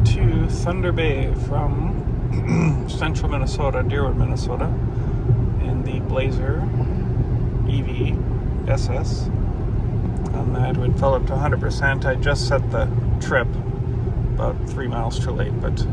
to Thunder Bay from central Minnesota, Deerwood, Minnesota, in the Blazer EV SS. And that would fill up to 100%. I just set the trip about 3 miles too late, but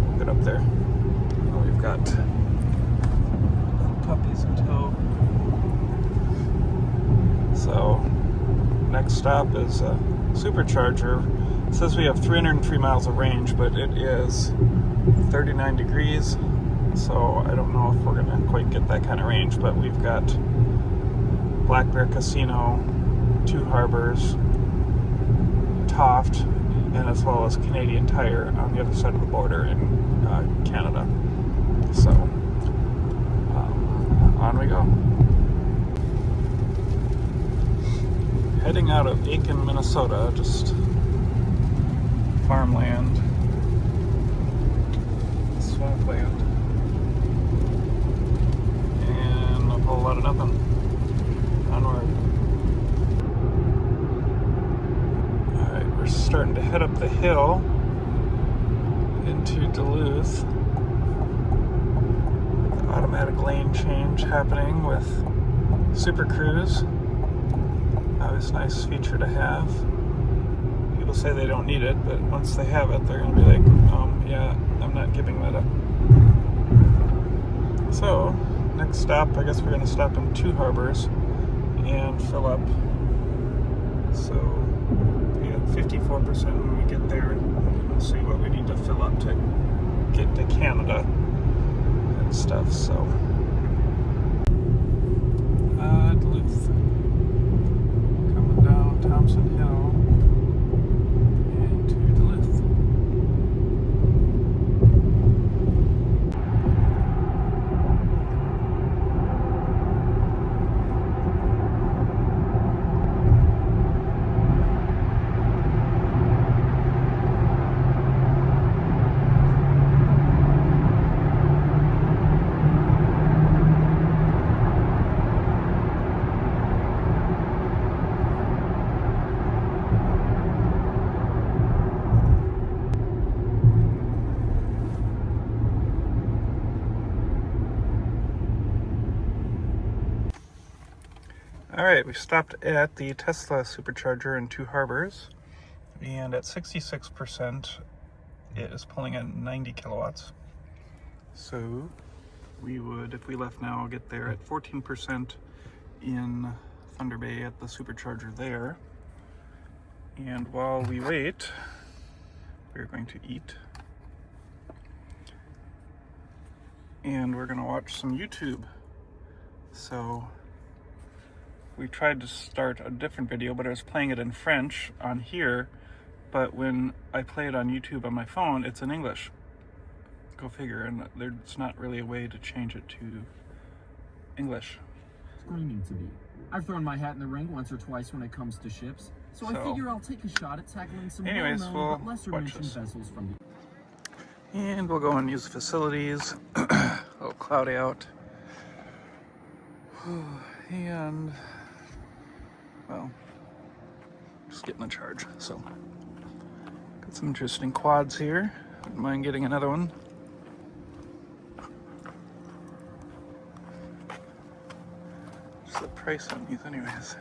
we'll get up there. Oh, we've got puppies in tow. So, next stop is a supercharger. It says we have 303 miles of range, but it is 39 degrees, so I don't know if we're gonna quite get that kind of range, but we've got Black Bear Casino, Two Harbors, Toft, and as well as Canadian Tire on the other side of the border in Canada. So, on we go. Heading out of Aiken, Minnesota, just farmland, swampland, and a whole lot of nothing. Onward. Alright, we're starting to head up the hill into Duluth. The automatic lane change happening with Super Cruise. Always a nice feature to have. People say they don't need it, but once they have it, they're going to be like, yeah, I'm not giving that up. So, next stop, I guess we're going to stop in Two Harbors and fill up. So, we have 54% when we get there, and we'll see what we need to fill up to get to Canada and stuff. So, Duluth. Coming down Thompson Hill into Duluth. Alright, we stopped at the Tesla supercharger in Two Harbors, and at 66% it is pulling at 90 kilowatts. So we would, if we left now, get there at 14% in Thunder Bay at the supercharger there. And while we wait, we're going to eat. And we're going to watch some YouTube. So we tried to start a different video, but I was playing it in French on here, but when I play it on YouTube on my phone, it's in English. Go figure, and there's not really a way to change it to English. Screaming to be. I've thrown my hat in the ring once or twice when it comes to ships, so I figure I'll take a shot at tackling some well-known but lesser-mentioned vessels from the... And we'll go and use the facilities. A little cloudy out. And, well, just getting a charge. So, got some interesting quads here. Wouldn't mind getting another one. What's the price on these anyways?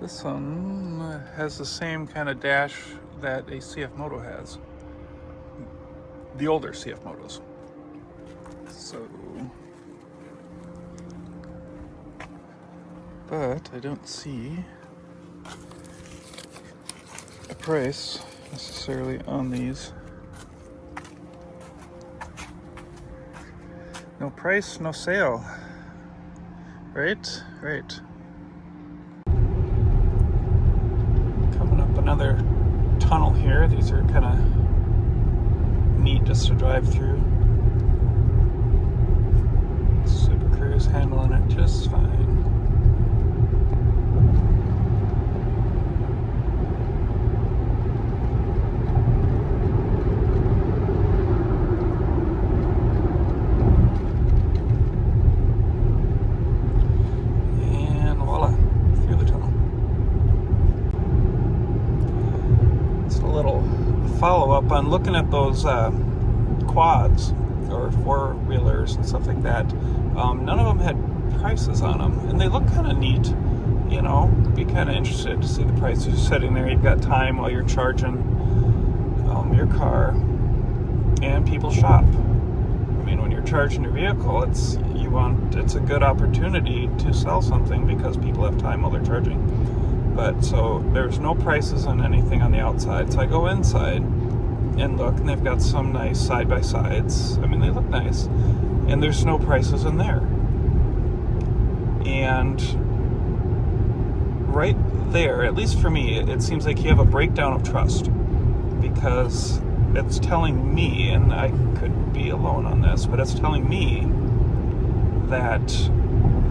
This one has the same kind of dash that a CF Moto has. The older CF Motos. So, but I don't see a price necessarily on these. No price, no sale. Right? Right. Coming up another tunnel here. These are kind of neat just to drive through. Super Cruise handling it just fine. up on looking at those quads or four-wheelers and stuff like that. None of them had prices on them, and they look kind of neat. You know, be kind of interested to see the prices. Sitting there, you've got time while you're charging your car, and people shop. I mean, when you're charging your vehicle, it's a good opportunity to sell something because people have time while they're charging. But so there's no prices on anything on the outside. So I go inside and look, and they've got some nice side-by-sides. I mean, they look nice, and there's no prices in there. And right there, at least for me, it seems like you have a breakdown of trust, because it's telling me, and I could be alone on this, but it's telling me that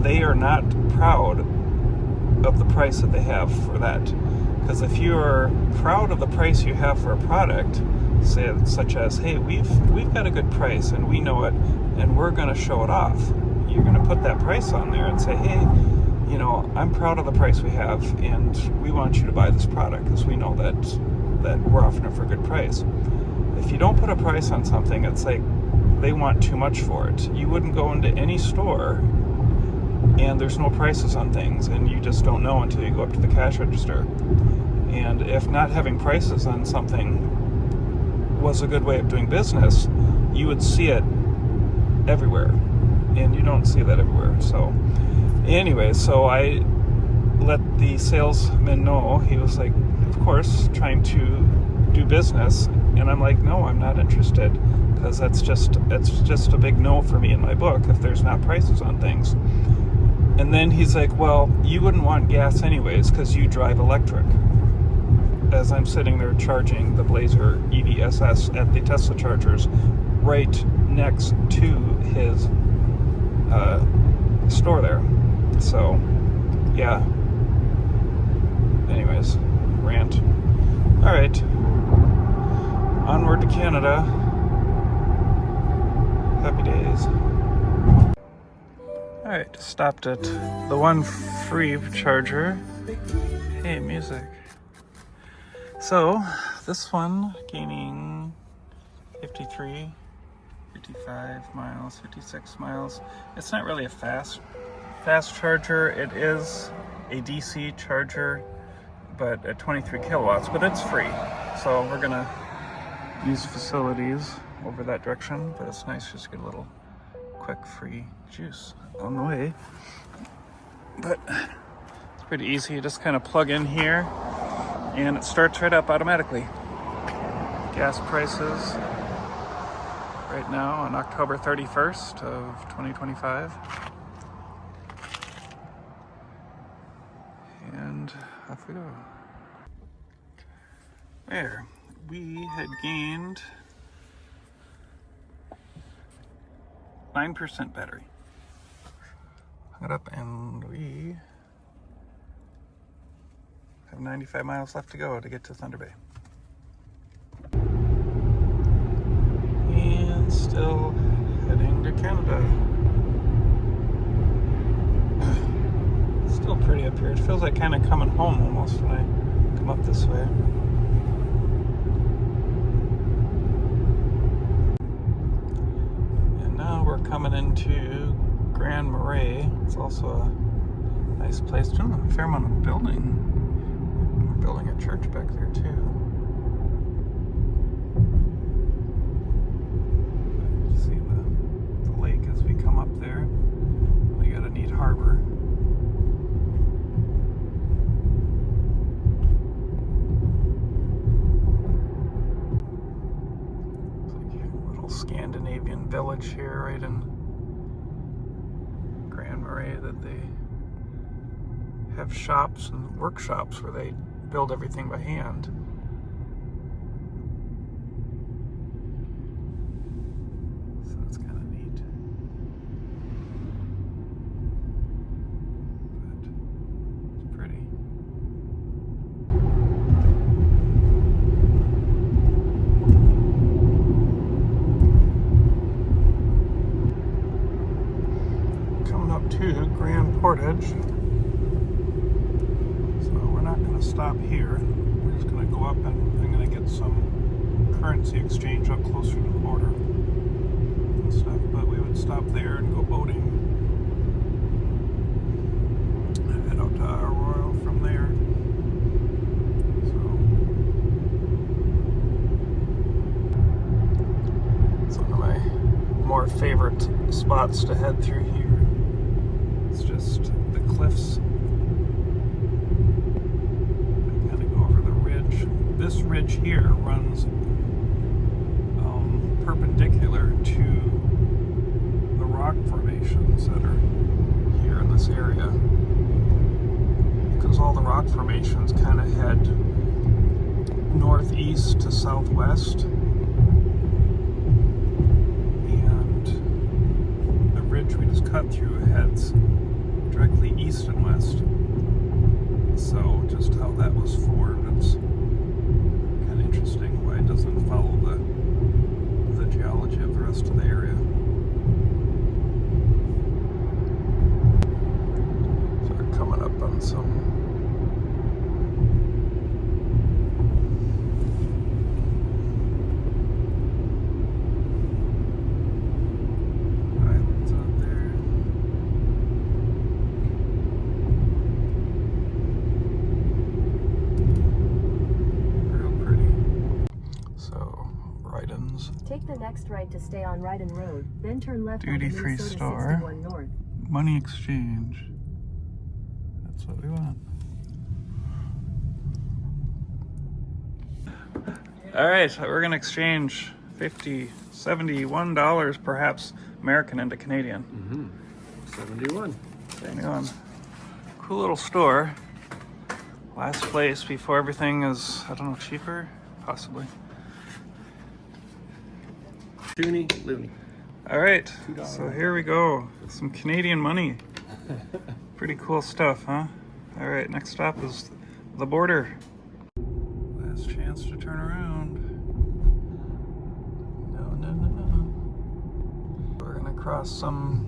they are not proud of the price that they have for that. Because if you're proud of the price you have for a product, say such as, hey, we've got a good price and we know it, and we're going to show it off, you're going to put that price on there and say, hey, you know, I'm proud of the price we have, and we want you to buy this product because we know that we're offering it for a good price. If you don't put a price on something, it's like they want too much for it. You wouldn't go into any store and there's no prices on things, and you just don't know until you go up to the cash register. And if not having prices on something was a good way of doing business, you would see it everywhere, and you don't see that everywhere. So anyway, so I let the salesman know. He was like, of course, trying to do business, and I'm like, no, I'm not interested, because that's just a big no for me in my book if there's not prices on things. And then he's like, well, you wouldn't want gas anyways because you drive electric. As I'm sitting there charging the Blazer EVSS at the Tesla chargers right next to his store there. So, yeah. Anyways, rant. All right. Onward to Canada. Happy days. All right, stopped at the one free charger. Hey, music. So, this one gaining 53, 55 miles, 56 miles. It's not really a fast charger. It is a DC charger, but at 23 kilowatts, but it's free. So we're gonna use facilities over that direction, but it's nice just to get a little quick free juice on the way. But it's pretty easy. You just kind of plug in here and it starts right up automatically. Gas prices right now on October 31st of 2025. And off we go. There, we had gained 9% battery. Hung it up, and we have 95 miles left to go to get to Thunder Bay. And still heading to Canada. Still pretty up here. It feels like kind of coming home almost when I come up this way. And now we're coming into Grand Marais. It's also a nice place. Doing a fair amount of building. We're building a church back there too. You see the lake as we come up there. We got a neat harbor. Scandinavian village here right in Grand Marais that they have shops and workshops where they build everything by hand. So that's kind of neat. But it's pretty. To Grand Portage. So we're not going to stop here. We're just going to go up, and I'm going to get some currency exchange up closer to the border and stuff, but we would stop there and go boating and head out to Arther from there. So it's one of my more favorite spots to head through here. It's just the cliffs. I kind of go over the ridge. This ridge here runs perpendicular to the rock formations that are here in this area, because all the rock formations kind of head northeast to southwest, and the ridge we just cut through heads directly east and west. So just how that was formed, it's kind of interesting why it doesn't follow the geology of the rest of the area. So we're coming up on some islands out there. Real pretty. So right-ins. Take the next right to stay on Ryden Road, then turn left on Duty-free Minnesota store. 61 North. Money exchange. That's what we want. All right, so we're gonna exchange $50, $71 perhaps American into Canadian. 71. 71. Cool little store. Last place before everything is, I don't know, cheaper? Possibly. Loony. All right, $2. so here we go. Some Canadian money. Pretty cool stuff, huh? All right, next stop is the border. Last chance to turn around. No. We're gonna cross some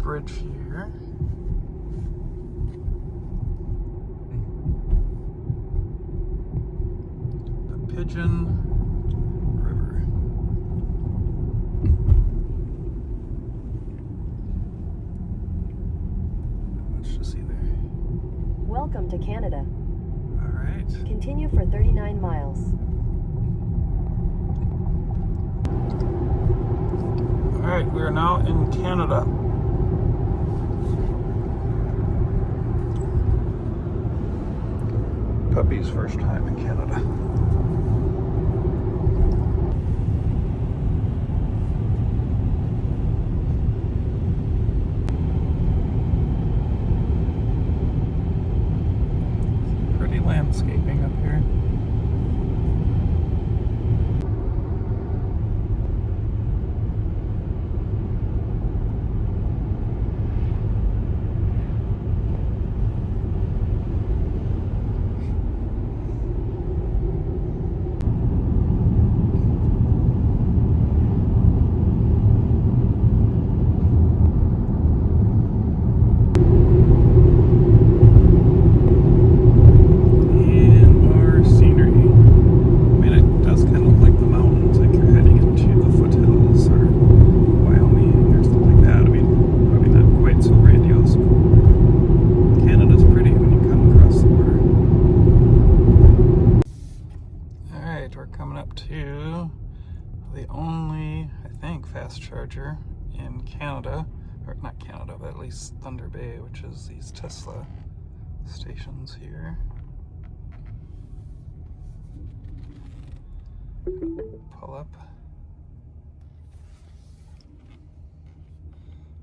bridge here. The Pigeon River. To see there. Welcome to Canada. All right. Continue for 39 miles. All right, we are now in Canada. Puppy's first time in Canada. Landscaping up here. To the only, I think, fast charger in Canada, or not Canada, but at least Thunder Bay, which is these Tesla stations here. Pull up.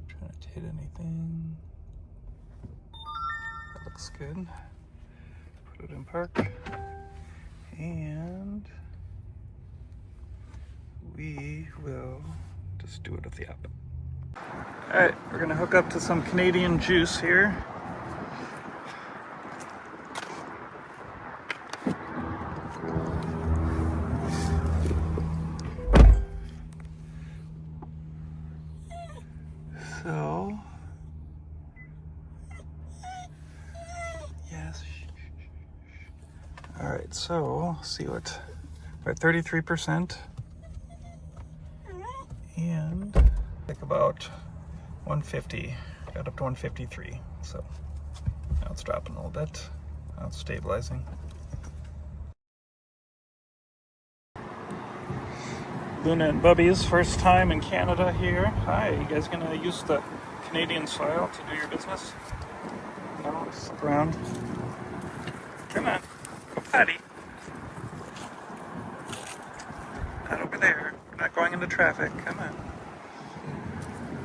Trying to hit anything. That looks good. Put it in park. And we will just do it with the app. All right, we're gonna hook up to some Canadian juice here. So, yes. All right, so see what We're at 33%. And like about 150, got up to 153. So now it's dropping a little bit. Now it's stabilizing. Luna and Bubby's first time in Canada here. Hi, you guys gonna use the Canadian soil to do your business? No, just look around. Come on, go potty. Not over there. We're not going into traffic. Come on.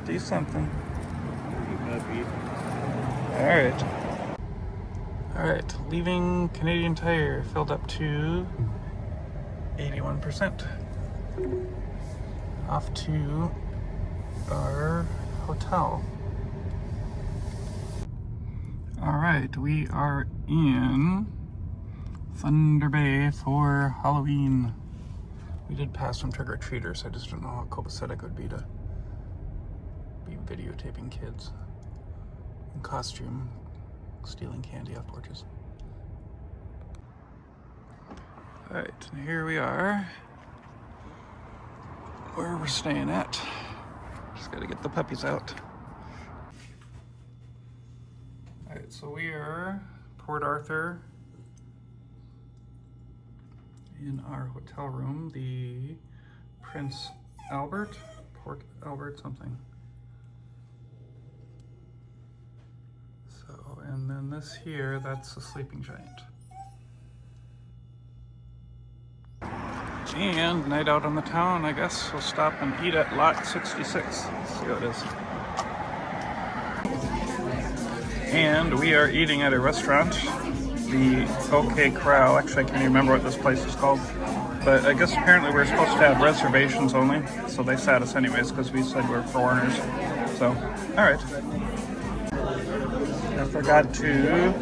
Do something. Alright. Alright, leaving Canadian Tire filled up to 81%. Off to our hotel. Alright, we are in Thunder Bay for Halloween. We did pass some trick-or-treaters. I just don't know how copacetic it would be to be videotaping kids in costume stealing candy off porches. Alright, and here we are where we're staying at. Just gotta get the puppies out. Alright, so we are Port Arthur in our hotel room, the Prince Albert, Port Albert something. So, and then this here, that's the Sleeping Giant. And night out on the town, I guess we'll stop and eat at lot 66. Let's see what it is. And we are eating at a restaurant, the OK Corral. Actually, I can't even remember what this place is called. But I guess apparently we're supposed to have reservations only. So they sat us anyways because we said we're foreigners. So, alright. I forgot to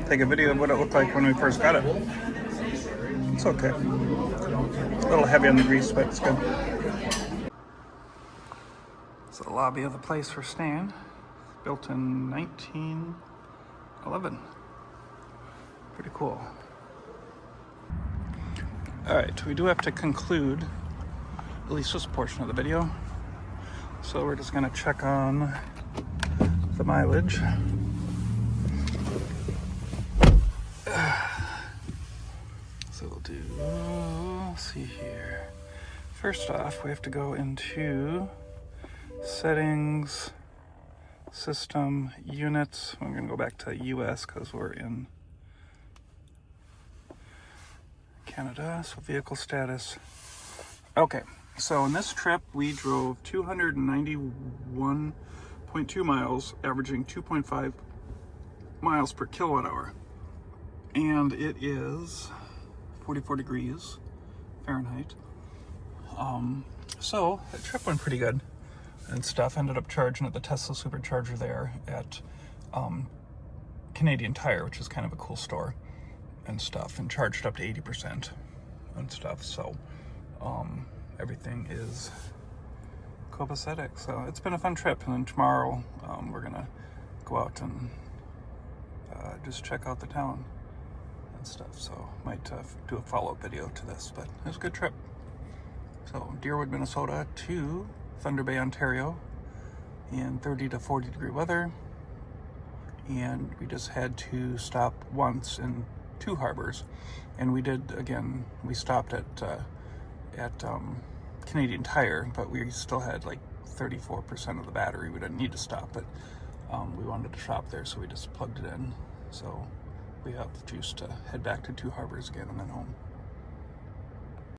take a video of what it looked like when we first got it. It's okay. A little heavy on the grease, but it's good. It's the lobby of the place we're staying. Built in 1911. Pretty cool. Alright, we do have to conclude at least this portion of the video. So we're just going to check on the mileage. So we'll do, let's see here. First off, we have to go into settings, system, units. I'm going to go back to US because we're in Canada. So vehicle status. Okay, so in this trip we drove 291.2 miles, averaging 2.5 miles per kilowatt hour. And it is 44 degrees Fahrenheit. So the trip went pretty good and stuff. Ended up charging at the Tesla supercharger there at Canadian Tire, which is kind of a cool store and stuff, and charged up to 80% and stuff. So everything is copacetic. So it's been a fun trip. And then tomorrow we're gonna go out and just check out the town and stuff. So might do a follow-up video to this, but it was a good trip. So Deerwood, Minnesota to Thunder Bay, Ontario in 30 to 40 degree weather. And we just had to stop once in 2 harbors. And we did, again, we stopped at Canadian Tire, but we still had like 34% of the battery. We didn't need to stop, but we wanted to shop there, so we just plugged it in. So we have the juice to head back to 2 harbors again and then home.